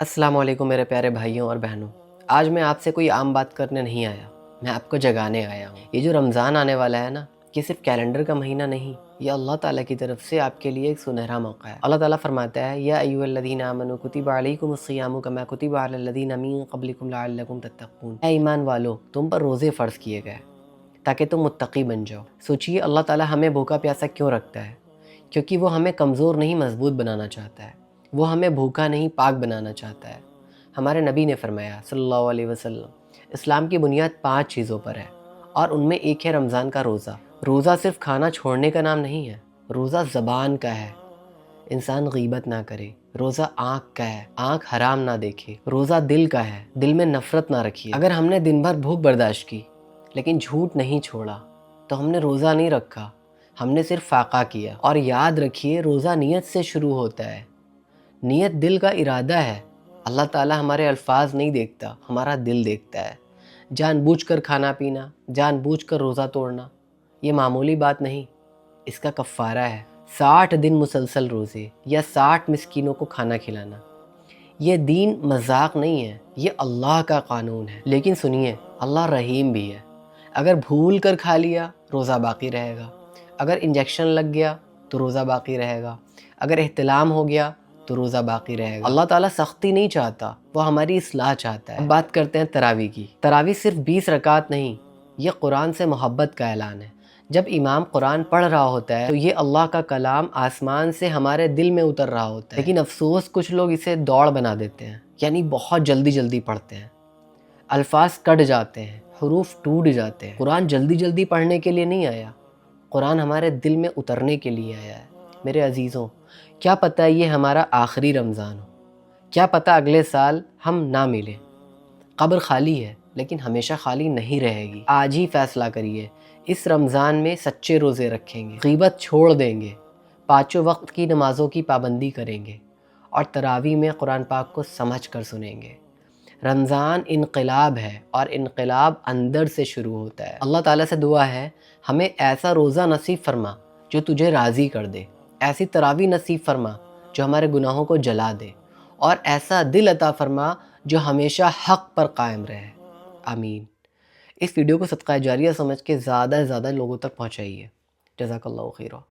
السلام علیکم میرے پیارے بھائیوں اور بہنوں، آج میں آپ سے کوئی عام بات کرنے نہیں آیا، میں آپ کو جگانے آیا ہوں۔ یہ جو رمضان آنے والا ہے نا، یہ صرف کیلنڈر کا مہینہ نہیں، یہ اللہ تعالیٰ کی طرف سے آپ کے لیے ایک سنہرا موقع ہے۔ اللہ تعالیٰ فرماتا ہے یا ایھا الذین آمنوا کتب علیکم الصیام کما کتب علی الذین من قبلکم لعلکم تتقون۔ اے ایمان والو، تم پر روزے فرض کیے گئے تاکہ تم متقی بن جاؤ۔ سوچئے اللہ تعالیٰ ہمیں بھوکا پیاسا کیوں رکھتا ہے؟ کیونکہ وہ ہمیں کمزور نہیں مضبوط بنانا چاہتا ہے، وہ ہمیں بھوکا نہیں پاک بنانا چاہتا ہے۔ ہمارے نبی نے فرمایا صلی اللہ علیہ وسلم، اسلام کی بنیاد 5 چیزوں پر ہے اور ان میں ایک ہے رمضان کا روزہ۔ روزہ صرف کھانا چھوڑنے کا نام نہیں ہے، روزہ زبان کا ہے، انسان غیبت نہ کرے۔ روزہ آنکھ کا ہے، آنکھ حرام نہ دیکھے۔ روزہ دل کا ہے، دل میں نفرت نہ رکھیے۔ اگر ہم نے دن بھر بھوک برداشت کی لیکن جھوٹ نہیں چھوڑا تو ہم نے روزہ نہیں رکھا، ہم نے صرف فاقہ کیا۔ اور یاد رکھیے، روزہ نیت سے شروع ہوتا ہے، نیت دل کا ارادہ ہے۔ اللہ تعالیٰ ہمارے الفاظ نہیں دیکھتا، ہمارا دل دیکھتا ہے۔ جان بوجھ کر کھانا پینا، جان بوجھ کر روزہ توڑنا، یہ معمولی بات نہیں، اس کا کفارہ ہے۔ 60 دن مسلسل روزے یا 60 مسکینوں کو کھانا کھلانا، یہ دین مذاق نہیں ہے، یہ اللہ کا قانون ہے۔ لیکن سنیے، اللہ رحیم بھی ہے۔ اگر بھول کر کھا لیا، روزہ باقی رہے گا۔ اگر انجیکشن لگ گیا تو روزہ باقی رہے گا۔ اگر احتلام ہو گیا تو روزہ باقی رہے گا۔ اللہ تعالیٰ سختی نہیں چاہتا، وہ ہماری اصلاح چاہتا ہے۔ اب بات کرتے ہیں تراویح کی۔ تراویح صرف 20 رکعت نہیں، یہ قرآن سے محبت کا اعلان ہے۔ جب امام قرآن پڑھ رہا ہوتا ہے تو یہ اللہ کا کلام آسمان سے ہمارے دل میں اتر رہا ہوتا ہے۔ لیکن افسوس، کچھ لوگ اسے دوڑ بنا دیتے ہیں، یعنی بہت جلدی جلدی پڑھتے ہیں، الفاظ کٹ جاتے ہیں، حروف ٹوٹ جاتے ہیں۔ قرآن جلدی جلدی پڑھنے کے لیے نہیں آیا، قرآن ہمارے دل میں اترنے کے لیے آیا ہے۔ میرے عزیزوں، کیا پتہ یہ ہمارا آخری رمضان ہو، کیا پتہ اگلے سال ہم نہ ملیں۔ قبر خالی ہے لیکن ہمیشہ خالی نہیں رہے گی۔ آج ہی فیصلہ کریے، اس رمضان میں سچے روزے رکھیں گے، غیبت چھوڑ دیں گے، 5 وقت کی نمازوں کی پابندی کریں گے اور تراویح میں قرآن پاک کو سمجھ کر سنیں گے۔ رمضان انقلاب ہے اور انقلاب اندر سے شروع ہوتا ہے۔ اللہ تعالیٰ سے دعا ہے، ہمیں ایسا روزہ نصیب فرما جو تجھے راضی کر دے، ایسی تراویح نصیب فرما جو ہمارے گناہوں کو جلا دے، اور ایسا دل عطا فرما جو ہمیشہ حق پر قائم رہے۔ آمین۔ اس ویڈیو کو صدقہ جاریہ سمجھ کے زیادہ سے زیادہ لوگوں تک پہنچائیے۔ جزاک اللہ خیرہ۔